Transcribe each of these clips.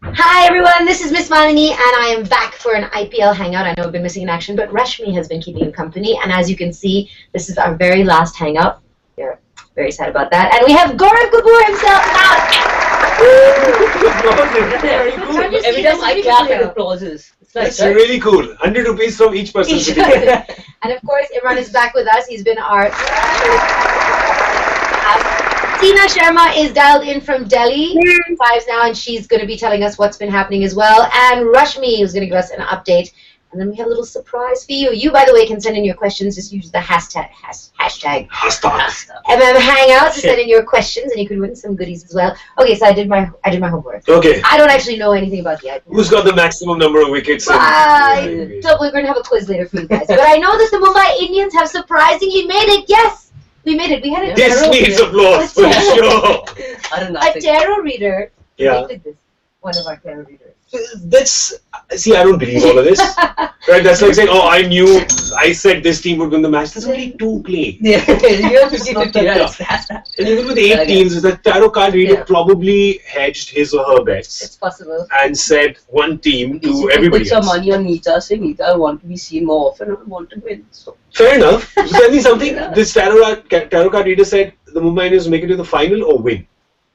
Hi everyone, this is Miss Malini and I am back for an IPL hangout. I know I've been missing in action, but Rashmi has been keeping you company, and as you can see, this is our very last hangout. We're very sad about that. And we have Gaurav Kapur himself out. Every time I clap, it applauses. That's really cool. 100 rupees from each person. And of course, Imran is back with us. He's been our... Tina Sharma is dialed in from Delhi, Fives now, and she's going to be telling us what's been happening as well. And Rashmi is going to give us an update. And then we have a little surprise for you. You, by the way, can send in your questions. Just use the hashtag MMHangouts to send in your questions, and you could win some goodies as well. Okay, so I did my homework. Okay. I don't actually know anything about the IPL. Who's got the maximum number of wickets? We're going to have a quiz later for you guys. But I know that the Mumbai Indians have surprisingly made it. Yes. We made it. We had a This needs applause for sure. A tarot reader predicted this. One of our tarot readers. See, I don't believe all of this. Right? That's like saying, oh, I said this team would win the match. There's only 2 playing. Yeah, you have 50-50. And even with 8 teams, the tarot card reader probably hedged his or her bets. It's possible. And said one team to everybody else. Put some money on Nita, say Nita, I want to be seen more often, I want to win. So. Fair enough. So tell me something. This tarot card reader said the Mumbai Indians make it to the final or win?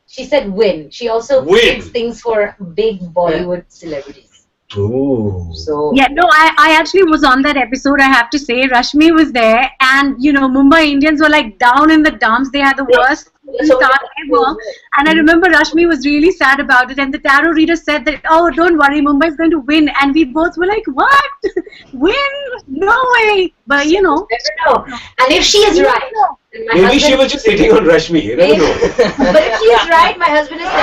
She said win. She also predicts things for big Bollywood celebrities. Ooh. So yeah, no, I actually was on that episode, I have to say. Rashmi was there, and Mumbai Indians were like down in the dumps. They had the worst start ever. And I remember Rashmi was really sad about it, and the tarot reader said that, oh, don't worry, Mumbai is going to win. And we both were like, what? Win? No way. But never know. And if she is right, maybe she was just hitting on Rashmi. You never know. But if she is right, my husband has said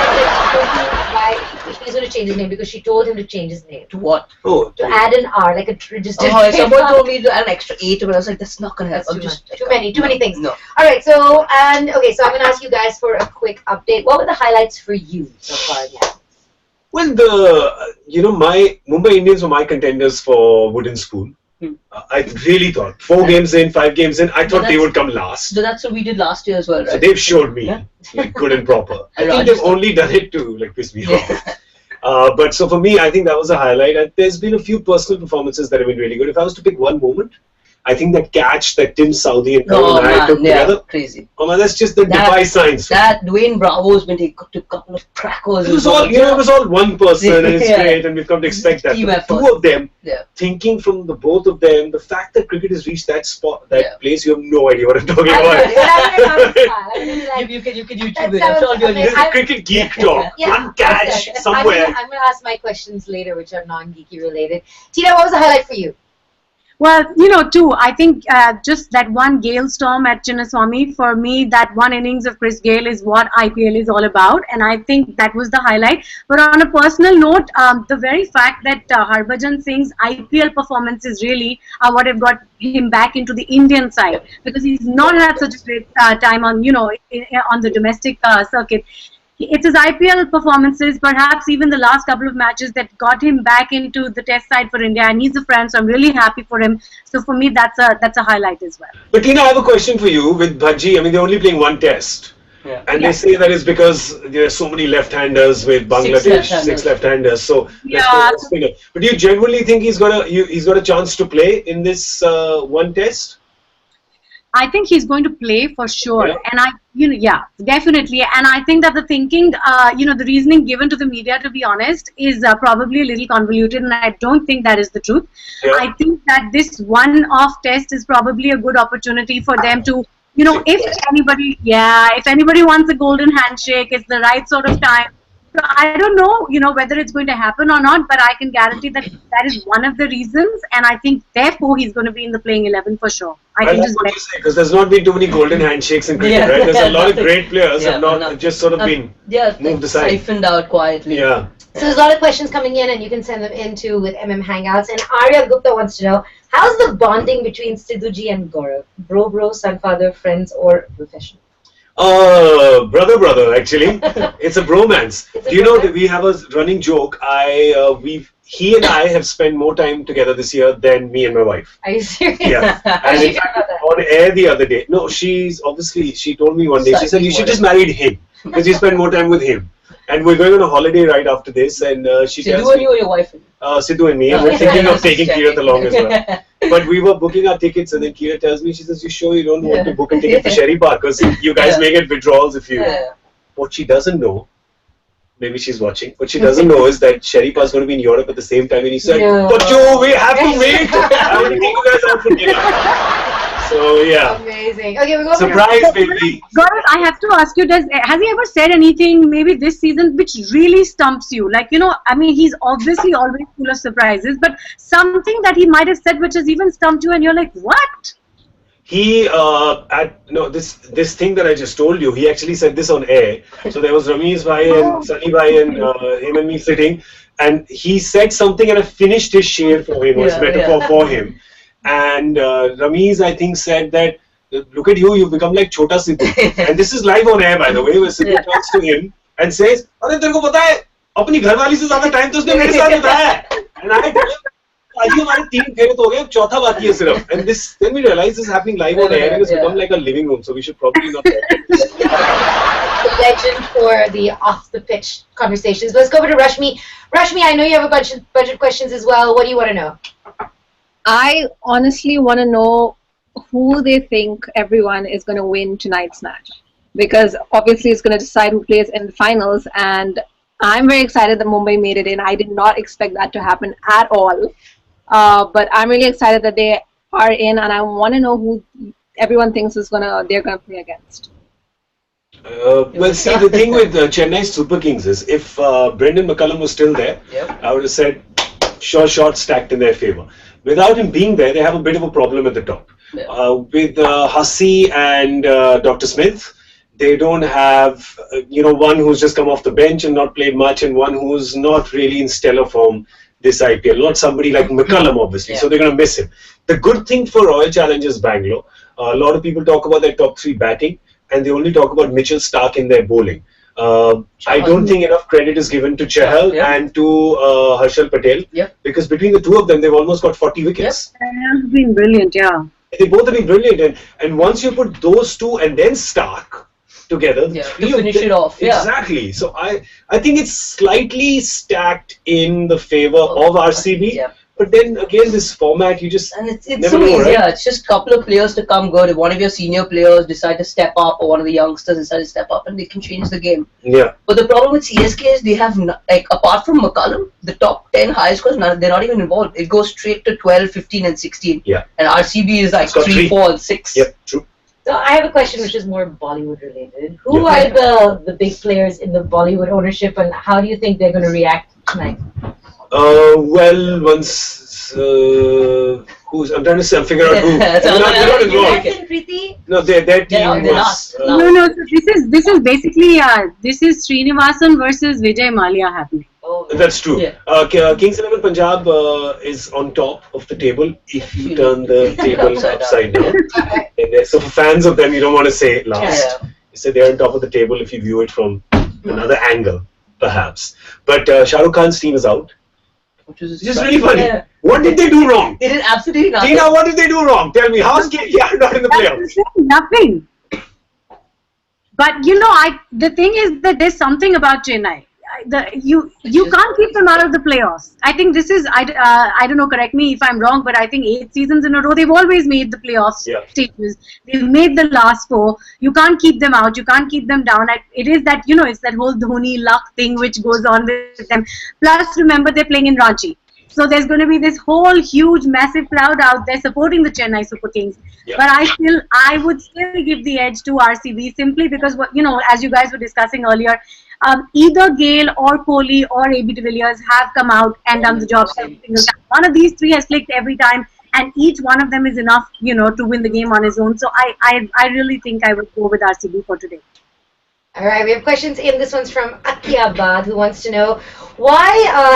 that he's going to change his name because she told him to change his name. To what? Oh, to add an R, like a registered. Oh, someone told me to add an extra 8, but I was like, that's not going to help. Too many things. No. All right, so I'm going to ask you guys for a quick update. What were the highlights for you so far? Yeah. Well, my Mumbai Indians were my contenders for Wooden Spoon. I really thought 4 games in, 5 games in, I thought they would come last. So that's what we did last year as well, right? So they've showed me like good and proper. I think they've only done it to like piss me off. But so for me, I think that was a highlight. There's been a few personal performances that have been really good. If I was to pick one moment, I think that catch that Tim Southee and Karan Nair took together. Crazy. Oh man, that's just the defy science. That Dwayne Bravo's been taken to a couple of crackers. It was all, it was all one person, and it's great, and we've come to expect that. The 2 of them, thinking from the both of them, the fact that cricket has reached that spot, that place, you have no idea what I'm talking about. You can YouTube it. I'm sure this is cricket geek talk. One catch somewhere. I'm going to ask my questions later, which are non-geeky related. Tina, what was the highlight for you? Well, 2. I think just that one Gale storm at Chinnaswamy, for me, that one innings of Chris Gale is what IPL is all about. And I think that was the highlight. But on a personal note, the very fact that Harbhajan Singh's IPL performances really are what have got him back into the Indian side. Because he's not had such a great time on, on the domestic circuit. It's his IPL performances, perhaps even the last couple of matches, that got him back into the test side for India, and he's a friend, so I'm really happy for him. So for me, that's a highlight as well. But Tina, I have a question for you with Bhaji. I mean, they're only playing 1 test. And they say that is because there are so many left-handers with Bangladesh, 6 left-handers. So let's go. But do you genuinely think he's got a chance to play in this 1 test? I think he's going to play for sure, and definitely. And I think that the thinking, the reasoning given to the media, to be honest, is probably a little convoluted, and I don't think that is the truth. I think that this one-off test is probably a good opportunity for them to, if anybody wants a golden handshake, it's the right sort of time. So I don't know, whether it's going to happen or not, but I can guarantee that that is one of the reasons, and I think therefore he's going to be in the playing 11 for sure. I can just what you say, because there's not been too many golden handshakes in cricket, right? There's a lot of great players have not just sort of been moved aside. Siphoned out quietly. Yeah. So there's a lot of questions coming in, and you can send them in too with Hangouts. And Arya Gupta wants to know, how's the bonding between Sidhuji and Gaurav? Bro, son, father, friends, or professional? Brother, actually. It's a bromance. Do you know that we have a running joke? He and I have spent more time together this year than me and my wife. Are you serious? Yeah. And in fact, on air the other day, she told me one day, she said, you should just marry him, because you spend more time with him. And we're going on a holiday right after this. And she tells me... Sidhu and you or your wife? Sidhu and me. And we're thinking of taking Kirat along as well. But we were booking our tickets, and then Kirat tells me, she says, you sure you don't want to book a ticket for Sherry Park? Because you guys may get withdrawals if you... What she doesn't know, maybe she's watching, what she doesn't know is that Sherry Park is going to be in Europe at the same time. And he said, but we have to wait. I will take you guys out for dinner. So yeah. Amazing. Okay, we're going surprise, baby. Gaurav, I have to ask you, has he ever said anything maybe this season which really stumps you? Like, I mean, he's obviously always full of surprises, but something that he might have said which has even stumped you and you're like, what? He, this thing that I just told you, he actually said this on air. So there was Ramesh Bhai and Sunny Bhai and him and me sitting, and he said something and I finished his share for him, or his metaphor for him. And Ramesh, I think, said that, look at you, you've become like Chota Sidhu. And this is live on air, by the way, where Sidhu talks to him and says, "Arey तेरे को पता है, अपनी घरवाली से ज़्यादा time तो उसने मेरे साथ बिताया है." And I tell him, आज हमारे 3 फेरे तो हो गए, चौथा बाकी है सिर्फ. And then we realize this is happening live on air and it's become like a living room, so we should probably not. The legend for the off-the-pitch conversations. Let's go over to Rashmi. Rashmi, I know you have a bunch of questions as well. What do you want to know? I honestly want to know who they think everyone is going to win tonight's match, because obviously it's going to decide who plays in the finals, and I'm very excited that Mumbai made it in. I did not expect that to happen at all, but I'm really excited that they are in, and I want to know who everyone thinks they're going to play against. Well, see, the thing with Chennai Super Kings is, if Brendan McCullum was still there, I would have said, sure, shot stacked in their favor. Without him being there, they have a bit of a problem at the top. With Hussey and Dr. Smith, they don't have, one who's just come off the bench and not played much, and one who's not really in stellar form this IPL. Not somebody like McCullum, obviously, so they're going to miss him. The good thing for Royal Challengers Bangalore, a lot of people talk about their top 3 batting, and they only talk about Mitchell Starc in their bowling. I don't think enough credit is given to Chahal and to Harshal Patel, because between the two of them, they've almost got 40 wickets. They have been brilliant, They both have been brilliant, and once you put those two and then Stark together, to finish it off. Exactly. So I think it's slightly stacked in the favor of RCB. But then again, this format, you just it's so easy. Right? It's just a couple of players to come good. If one of your senior players decide to step up, or one of the youngsters decide to step up, and they can change the game. But the problem with CSK is they have, apart from McCullum, the top 10 highest scores, they're not even involved. It goes straight to 12, 15 and 16. And RCB is like 3, 4 and 6. True. So I have a question which is more Bollywood related. Who are the big players in the Bollywood ownership, and how do you think they're going to react tonight? Well, once I'm trying to figure out who. Not involved. No, their team was. No. So this is basically this is Srinivasan versus Vijay Mallya happening. That's true. Kings 11 Punjab is on top of the table if you turn the table upside down. So for fans of them, you don't want to say last. You say they're on top of the table if you view it from another angle, perhaps. But Shah Rukh Khan's team is out. Which is just really funny. What did they do wrong? They did absolutely nothing. Tina, what did they do wrong? Tell me, how is KKR not in the playoffs? Nothing. But the thing is that there's something about Chennai. You can't keep them out of the playoffs. I think this is, I don't know, correct me if I'm wrong, but I think 8 seasons in a row, they've always made the playoffs stages. They've made the last 4. You can't keep them out. You can't keep them down. It is that, it's that whole Dhoni luck thing which goes on with them. Plus, remember, they're playing in Ranchi. So there's going to be this whole huge, massive crowd out there supporting the Chennai Super Kings. But I would still give the edge to RCB simply because, as you guys were discussing earlier, either Gale or Kohli or AB de Villiers have come out and done the job every single time. One of these 3 has clicked every time, and each one of them is enough, to win the game on his own. So I really think I would go with RCB for today. All right, we have questions in. This one's from Akiabad, who wants to know, why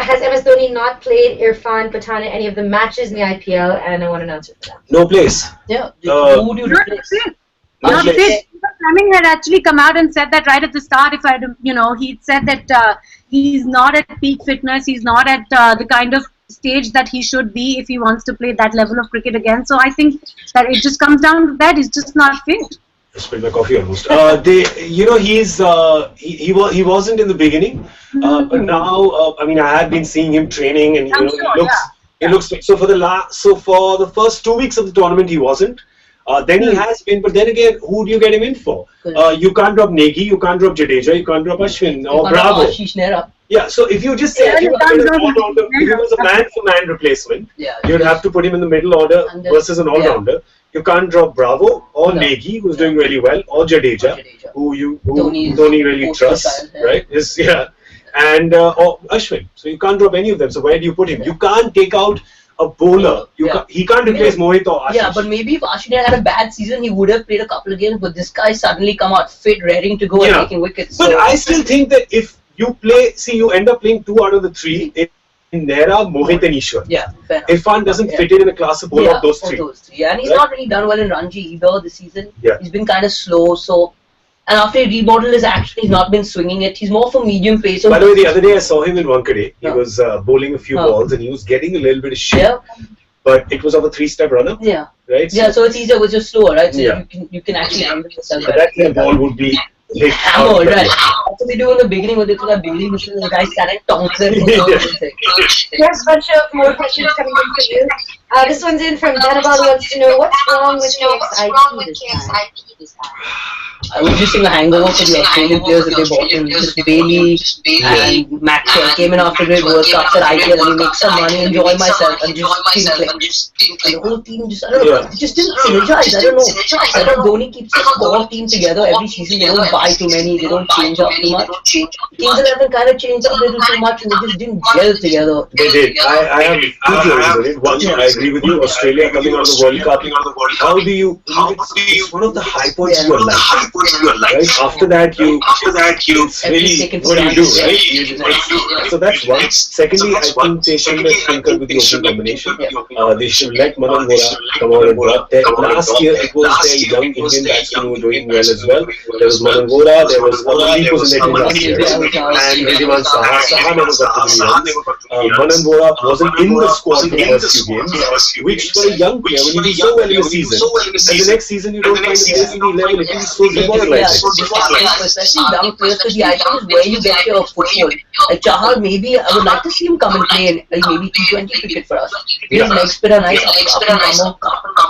has MS Dhoni not played Irfan Pathan in any of the matches in the IPL? And I want an answer for that. No place. Who would you replace? Not fit. Fleming had actually come out and said that right at the start. He said that he's not at peak fitness. He's not at the kind of stage that he should be if he wants to play that level of cricket again. So I think that it just comes down to that. He's just not fit. I spilled my coffee almost. He wasn't in the beginning, but now, I mean, I had been seeing him training, and it looks so for the first 2 weeks of the tournament he wasn't. Then he has been, but then again, who do you get him in for? You can't drop Negi, you can't drop Jadeja, you can't drop Ashwin or Bravo. Yeah, so if you just say if he was a man-for-man replacement, you'd have to put him in the middle order versus an all-rounder. You can't drop Bravo or Negi, who's doing really well, or Jadeja, who Dhoni really trusts, right? And or Ashwin. So you can't drop any of them. So where do you put him? You can't take out a bowler. He can't replace Mohit or Ashish. Yeah, but maybe if Ashish had a bad season, he would have played a couple of games. But this guy suddenly come out fit, raring to go and making wickets. But I still think that if you you end up playing 2 out of the 3 in Nehra, Mohit and Ishwar. Yeah, fair enough. Irfan doesn't fit in a class of bowler of those 3. Yeah, and he's not really done well in Ranji either this season. Yeah. He's been kind of slow, so... And after he remodeled his action, he's not been swinging it. He's more for medium pace. By the way, the other day I saw him in Wankhede. He was bowling a few balls and he was getting a little bit of shit. Yeah. But it was of a 3-step runner. Yeah. Right? So it's easier, which is slower, right? So you can actually handle yourself better. That kind of ball would be hammered, right? That's what they do in the beginning when they throw that bowling machine. The guy standing Thompson. There's a bunch of more questions coming in for you. This one's in from Dhanabal, who wants to know what's wrong with KXIP this time. I was just in the hangover for the Australian players that they bought in. Just Bailey and Maxwell came in after great World Cups at IPL and make some money, enjoy myself, and just think like the whole team just, I don't know, just didn't synergize. I don't know. I thought Dhoni keeps his core team together every season. They don't buy too many, they don't change up too much. Kings 11 kind of changed up a little too much and they just didn't gel together. They did. I have 2 theories on it. One, I agree with you. Australia coming out of the World Cup. How do you? It's one of the high points of your life. Right? After that, it's really what do you do, right? So that's one. Secondly, I think they should have tinkered with the opening combination. They should let Manan Vora come out and drop. Last year, it was their young Indian batsmen who were doing well as well. There was Manan Vora, there was Amandeep was in the team last year, and Ridhiman Saha. Saha never got to the runs. Manan Vora wasn't in the squad for the first few games, which for a young player, when you do so well in a season, and the next season you don't find a place in the 11, it is so demoralizing. Especially young players, because the idea is where you get your foothold. Like Chahal, maybe I would like to see him come and play in maybe T20 cricket for us. His leg spin are nice,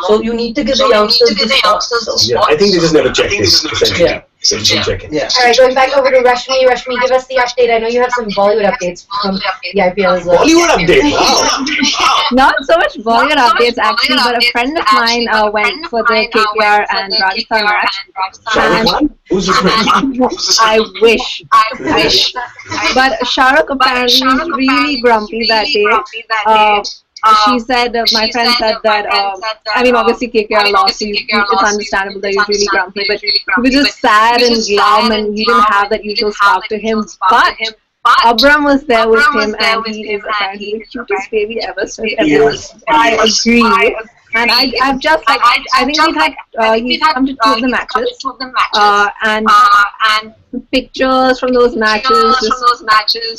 so you need to give the youngsters this spot. Yeah, I think they just never checked it, essentially. So check it. Alright, going back over to Rashmi. Rashmi, give us the update. I know you have some Bollywood updates from the IPL as well. Bollywood update? Wow. Not so much Bollywood updates actually, but a friend of mine went for the KKR and Rajasthan match. And who's this friend? I wish. But Shahrukh apparently was really grumpy that day. She said, my friend said that, I mean, obviously KKR lost, so it's understandable that he's really grumpy, but he was just sad and glum and he didn't have that usual spark to him. But Abram was there with him and he is apparently the cutest baby ever. So I agree. And I think he's come to 2 of the matches, and pictures from those matches,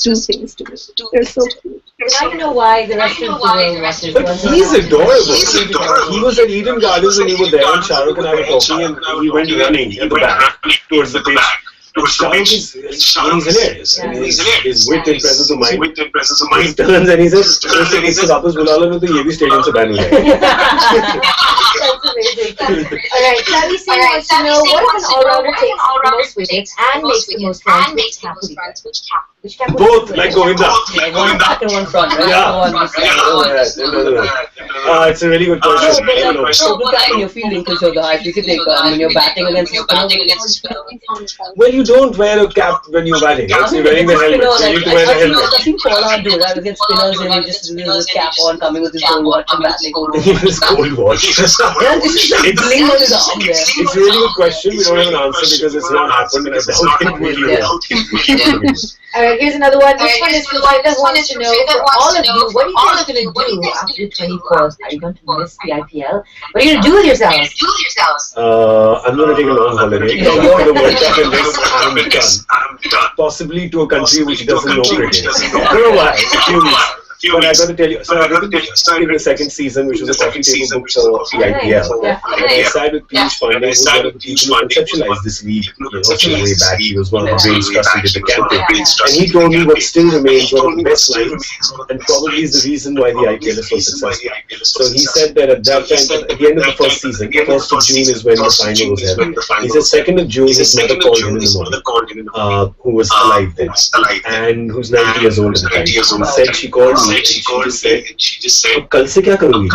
just 2 things to me. They're so cute. I don't know why the rest of the world watches. But he's adorable. He was at Eden Gardens when you were there, and Shahrukh and I were talking, and he went running at the back towards the pitch. Shahrukh is hilarious. His wit and presence of mind. He turns and he says, "Wapas bula lo to ye bhi stadium se ban ho jayega." That's amazing. Alright, Savi Singh wants to know what if an all-rounder takes the most wickets and makes the most runs, which cap? Both, like Govinda. One back and one front, right? Yeah. It's a really good question. Look at your fielding because you're the highest wicket taker when you're batting against spinner. Well, you don't wear a cap when you're batting. Right? So you're wearing the helmet. So you need to wear the helmet. I've seen Pollard do that against spinners and he just leaves his cap on, coming with his gold watch and batting. His gold watch. It's a really good question. We don't have an answer because it's not happened and I doubt it really will. Alright, here's another one. This one is for Vaida who wants to know, for all of you, what are you guys going to do after the 24th? Are you going to miss the IPL? What are you going to do with yourselves? I'm going to take a long holiday. After the World Cup and this, I'm done. Possibly to a country which doesn't know cricket. I don't know why. A few weeks. But I got to tell you, so I got to in the second season, which was a coffee table book for the IPL. And I sat with Piyush Pandey, who was one of the people who conceptualized this league, from way back. He was one of the brains trust who did the campaign. And he told me what still remains one of the best lines, and probably is the reason why the IPL is so successful. So he said that at that time, at the end of the first season, 1st of June is when the final was held. He said 2nd of June, his mother called him in the morning, who was alive then, and who's 90 years old at the time. He said she called me, and she just said, "Kal se kya karogi?"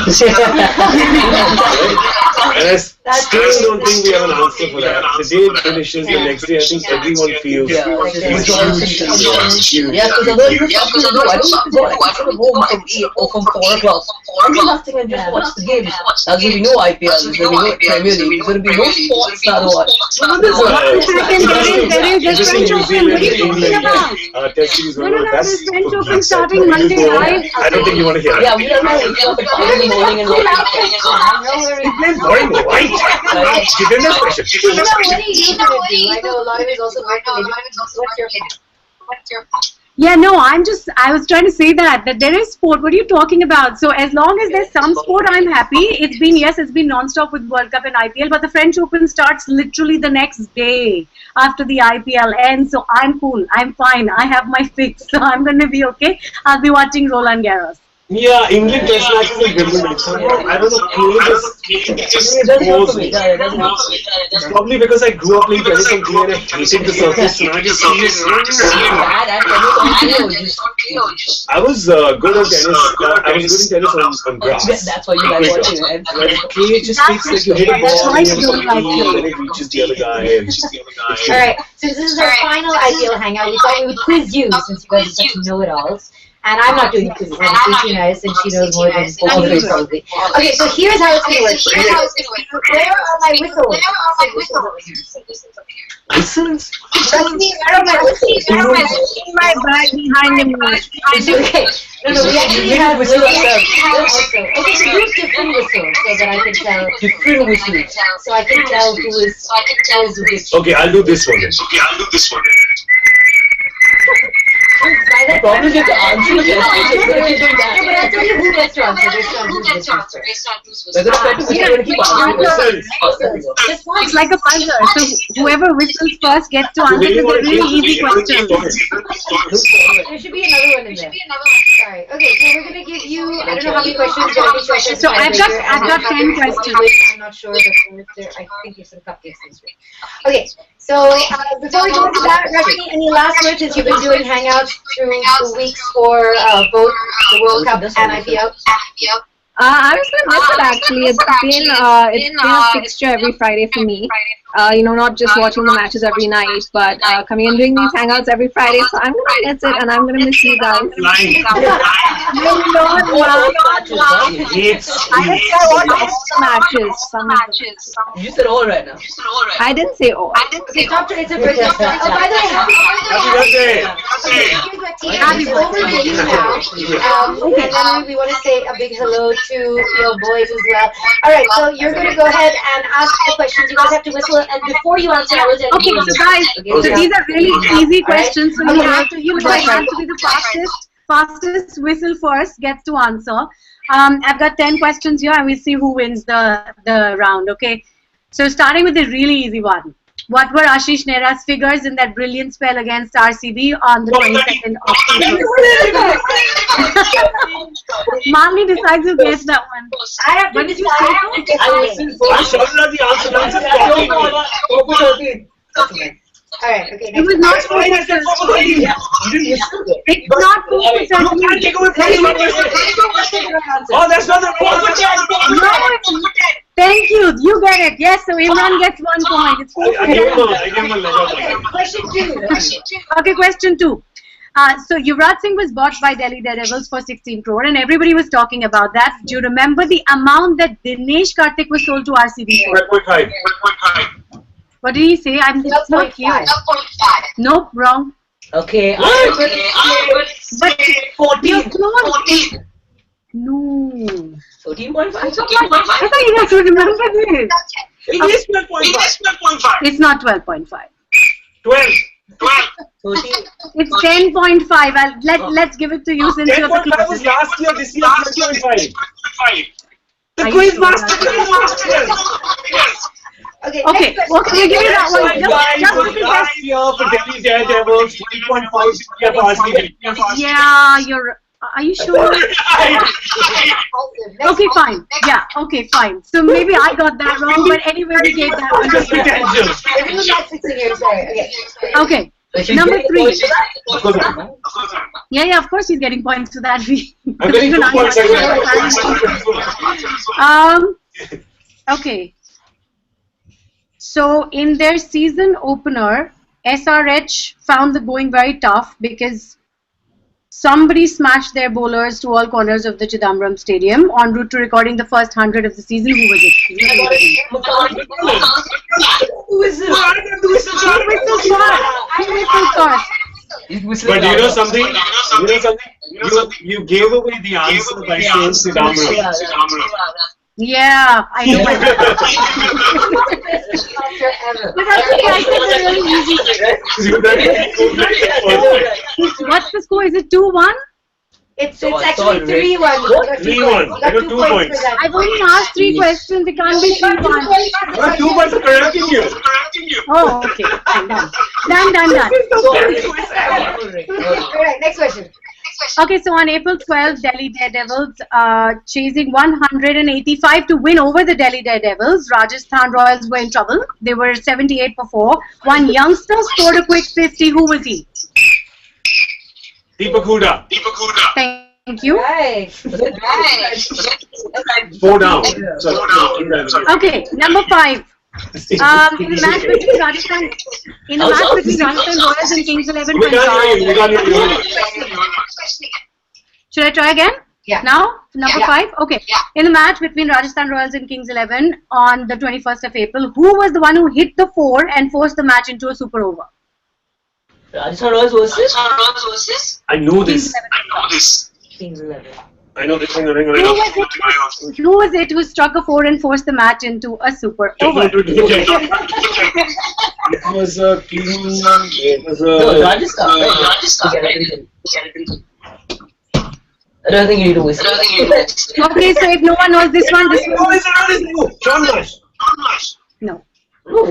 And I still don't think we have an answer for that. The day it finishes, the next day, I think everyone feels it's huge. Yeah, because otherwise you have to go. I don't go home from 8 or from 4 o'clock. Do nothing and just watch the games. There's going to be no IPL, there's going to be no Premier League, there's going to be no sports to watch. There is the French Open. What are you talking about? There's French Open starting Monday night. I don't think you want to hear that. Yeah, we are not waking up at 5 in the morning and Right. Give him this question. What are you going to do? I know a lot of it is also working. What's your Yeah, no, I was trying to say that there is sport. What are you talking about? So as long as there's some sport, I'm happy. It's been non-stop with World Cup and IPL, but the French Open starts literally the next day after the IPL ends. So I'm cool. I'm fine. I have my fix. So I'm going to be okay. I'll be watching Roland Garros. Yeah, England test matches are Wimbledon. I don't know, it's probably because I grew up playing tennis on clay and I hated the surface, and I just see it. I was good at tennis. I was good in tennis on grass. That's why you like watching it. Clay just takes like you hit a ball and you have a field and it reaches the other guy. Alright, since this is our final IPL hangout, we thought we would quiz you since you guys are such know-it-alls. And I'm not doing the quizzes, I'm too nice, and she knows more than all of you probably. Okay, so here's how it's going to work. Where are my whistles? Whistles? Where are my whistles? In my bag behind him. Okay. No, we actually have whistles also. Okay, so use different whistles so that I can tell. Different whistles. So I can tell who is which. Okay, I'll do this one then. I probably get to answer the question. But I'll tell you who gets to answer based on who's It's like a puzzle. So whoever whistles first gets to answer the really easy question. There should be another one in there. Sorry. Okay, so we're gonna give you. I don't know how many questions. So I've got 10 questions. I'm not sure, but I think there's some cupcakes this week. Okay. So before we go into that, Rashmi, any last words since you've been doing Hangouts through the weeks for both the World Cup and IPL? I was going to miss it actually. It's been a fixture every Friday for me. Not just watching the matches every night, but coming and doing these hangouts every Friday. So I'm going to miss it, and I'm going to miss you guys. Some matches. You said all right now. I didn't say all. It's a birthday. Oh, by the way, happy birthday! Happy birthday to you now. And then we want to say a big hello to your boys as well. All right, so you're going to go ahead and ask the questions. You guys have to whistle, and before you answer, I will tell you. Okay, so guys, so these are really easy questions. So you have to be the fastest whistle first gets to answer. I've got 10 questions here, and we'll see who wins the round. Okay, so starting with the really easy one. What were Ashish Nehra's figures in that brilliant spell against RCB on the 22nd of April? Marley decides who gets that one. I have to decide. Alright, okay. It was not 4%. It's not 4%. Oh, that's not the No. Thank you. You get it. Yes, so Imran gets 1 point. It's 4%. I give him a leg up. Question 2. Okay, question 2. So Yuvraj Singh was bought by Delhi Daredevils for 16 crore, and everybody was talking about that. Do you remember the amount that Dinesh Karthik was sold to RCB for? Quick high. What did he say? I'm not clear. Nope, wrong. Okay. But 14. No. 14.5? I thought you guys would remember this. It is 12.5. It's not 12.5. 12. 13. It's 10.5. Let's give it to you since you're the 10.5 was closest. last year. This year 10.5. The Are you quiz sure master. Okay, Okay, next question. okay, we give you that one. Just because Last year for Delhi Daredevils, 20.5 yeah, you're. Are you sure? Okay, fine. Yeah, okay, fine. So maybe I got that wrong, but anyway, we gave that one. Just potential. Everyone's not fixing here, sorry. Okay. Okay, number 3. Yeah, of course he's getting points to that. I'm getting 2 points. Okay. So in their season opener, SRH found the going very tough because somebody smashed their bowlers to all corners of the Chidambaram Stadium en route to recording the first 100 of the season. Who was it? Who is it? Who whistled first? But you know something? You gave away the answer by saying Chidambaram. Yeah, I know. But that's okay, I said they're really easy. What's the score? Is it 2-1? It's actually 3-1. 3-1. I got 2 points. For that. I've only asked 3 questions. It can't be 3-1. I got 2 points for correcting you. Oh, okay. Fine, done. Alright, next question. Okay, so on April 12th, Delhi Daredevils chasing 185 to win over the Delhi Daredevils. Rajasthan Royals were in trouble. They were 78 for 4. One youngster scored a quick 50. Who was he? Deepak Huda. Thank you. Right. 4 down. Okay, number 5. In the match between Rajasthan Royals and Kings 11 Punjab. Should I try again? Yeah. Now, number 5. Okay. In the match between Rajasthan Royals and Kings 11 on the 21st of April, who was the one who hit the 4 and forced the match into a super over? Rajasthan Royals versus? I know this. Kings 11. I know this thing. Who was it who struck a 4 and forced the match into a super over? It was a clean. It was No, a. Rajasthan. I don't think you need to whistle. Okay, so if no one knows this one. John Nash. No.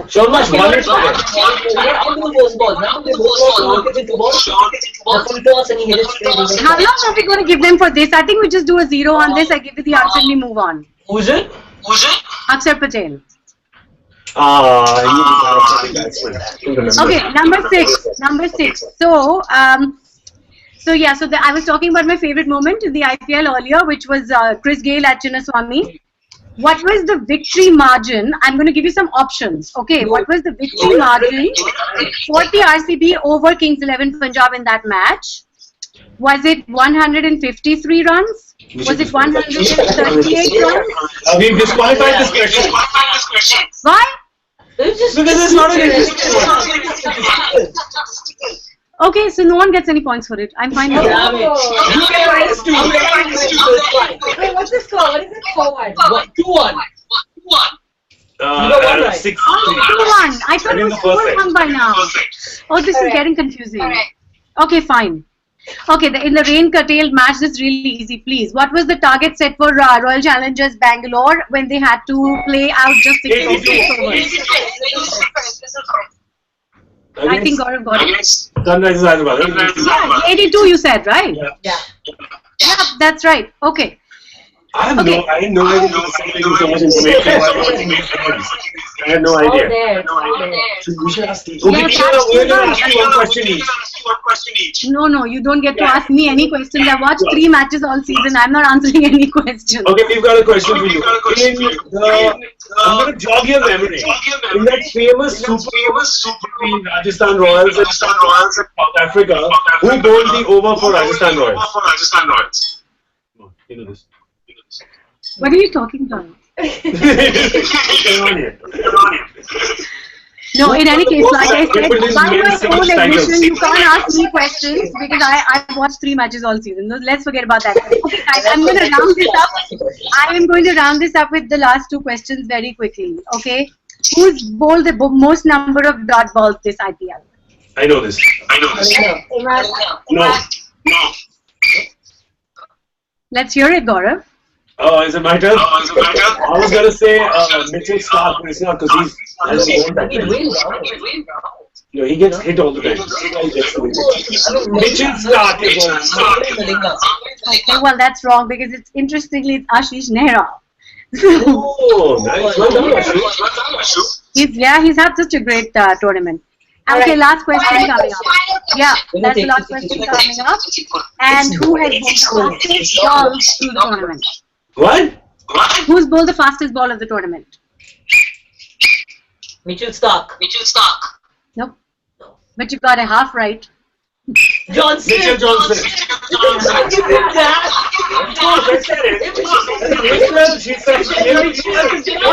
John Nash won it. How long are we going to give them for this? I think we just do a 0 on this. I give you the answer and we move on. Who's it? Akshar Patel. I Okay, number 6. So, I was talking about my favorite moment in the IPL earlier, which was Chris Gayle at Chinnaswamy. What was the victory margin? I'm going to give you some options. Okay, what was the victory margin for the RCB over Kings 11 Punjab in that match? Was it 153 runs? Was it 138 runs? We've disqualified this question. Why? Because it's not an interesting one. Okay, so no one gets any points for it. I'm fine with that. Wait, what's the score? What is it? 4-1. 2-1. 6. 2-1. I thought it was 4-1 by now. Oh, this is getting confusing. Okay, fine. Okay, in the rain-curtailed match, this is really easy, please. What was the target set for Royal Challengers Bangalore when they had to play out just 6 overs? I think Gaurav got it. Sunrisers Hyderabad. Yeah, 82 you said, right? Yeah. Yeah, that's right. Okay. I didn't know so much information. I had no idea. So we should ask Steve. Okay, we're going to ask you one question each. No, you don't get to ask me any questions. I watched 3 matches all season. I'm not answering any questions. Okay, we've got a question for you. I'm going to jog your memory. In that famous super between Rajasthan Royals and South Africa, who bowled the over for Rajasthan Royals? You know this. What are you talking about? No, in any case, like I said, by my own admission, you can't ask me questions because I've watched 3 matches all season. No, let's forget about that. Okay, guys, I'm going to round this up. I am going to round this up with the last 2 questions very quickly. Okay, who's bowled the most number of dot balls this IPL? I know this. Imran. No. Let's hear it, Gaurav. Oh, is it my turn? I was going to say Mitchell Stark, but it's not because he gets hit all the time. Mitchell Stark is Okay, well, that's wrong because it's interestingly it's Ashish Nehra. Oh, nice. Well done, Ashish. He's had such a great tournament. Okay, last question coming up. Yeah, that's the last question coming up. And who has bowled the fastest ball through the tournament? What? Who's bowled the fastest ball of the tournament? Mitchell Stark. Nope. But you got a half right. Johnson. Mitchell Johnson.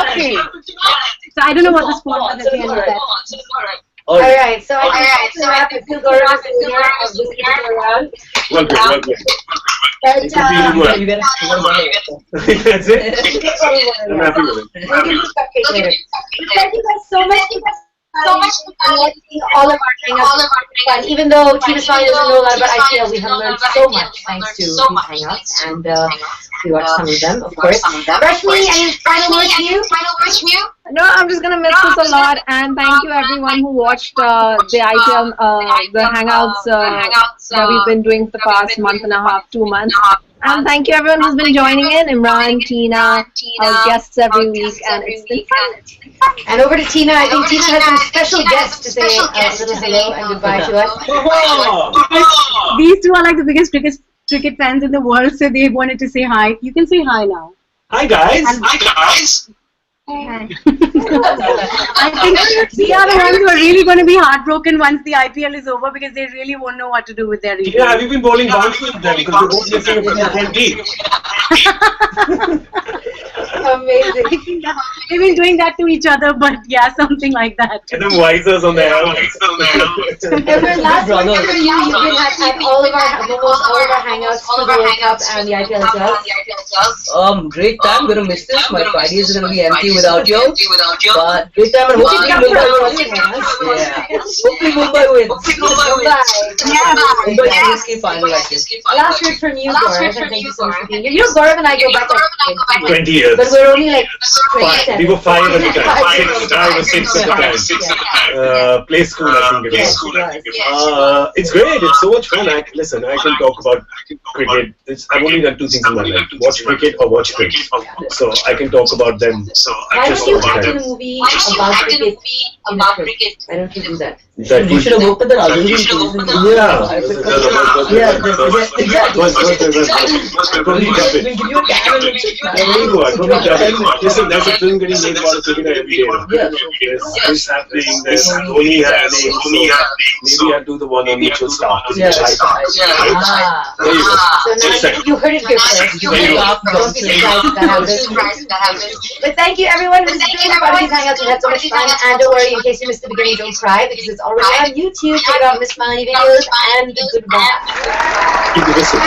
Okay. So I don't know what the score was at the end of that. Alright, so I think to wrap it, Gaurav is the winner of this particular round. Well good. But, That's it? I'm happy with it. we'll give you a cupcake later. Thank you guys so much. And let's see all of our hangouts. And even though Team MissMalini doesn't know a lot about IPL, we have learned so much thanks to these hangouts. And we watched some of them, of course. Rashmi, any final words from you? No, I'm just gonna miss this a lot, and thank you everyone who watched the IPL, the Hangouts that we've been doing for the past month and a half, 2 months. And thank you everyone who's been joining in, Imran, Tina, our guests every week, and it's been fun. And over to Tina. I think Tina has some special guests to say a little hello and goodbye to us. These two are like the biggest cricket fans in the world, so they wanted to say hi. You can say hi now. Hi guys. I think we are the ones who are really going to be heartbroken once the IPL is over because they really won't know what to do with their region. Yeah, have you been bowling bounce with them? Because they're both missing a front team. Amazing. I think they've been doing that to each other, but yeah, something like that. And them visors on their helmets. Everyone, last week for you, you've been at almost all of our hangouts for the World Cup and the IPL as well. Great time. We're gonna miss this. My Fridays are gonna be empty without you. But great time and hopefully Mumbai wins. Mumbai CSK final, I think. Last word from you, Gaurav, and thank you so much for being here. You know, Gaurav and I go back like 20 years. but we're only like 27. We were 5 at the time. 5 or 6 at the time. Play school, I think it was. It's great. It's so much fun. Listen, I can talk about cricket. I've only done 2 things in my life: watch cricket or watch cricket. So I can talk about them. Why don't you act in a movie about cricket? Why don't you do that? You should have worked with the Rajendra. Listen, there's a film getting made about cricket every day. There's this happening, there's Dhoni happening, so maybe I'll do the one on Mitchell Stark. There you go. So now you heard it here first. Don't be surprised if that happens. But thank you everyone who's been a part of these hangouts. We had so much fun. And don't worry, in case you missed the beginning, don't cry because it's already on YouTube. Check out MissMalini videos and goodbye. Keep listening.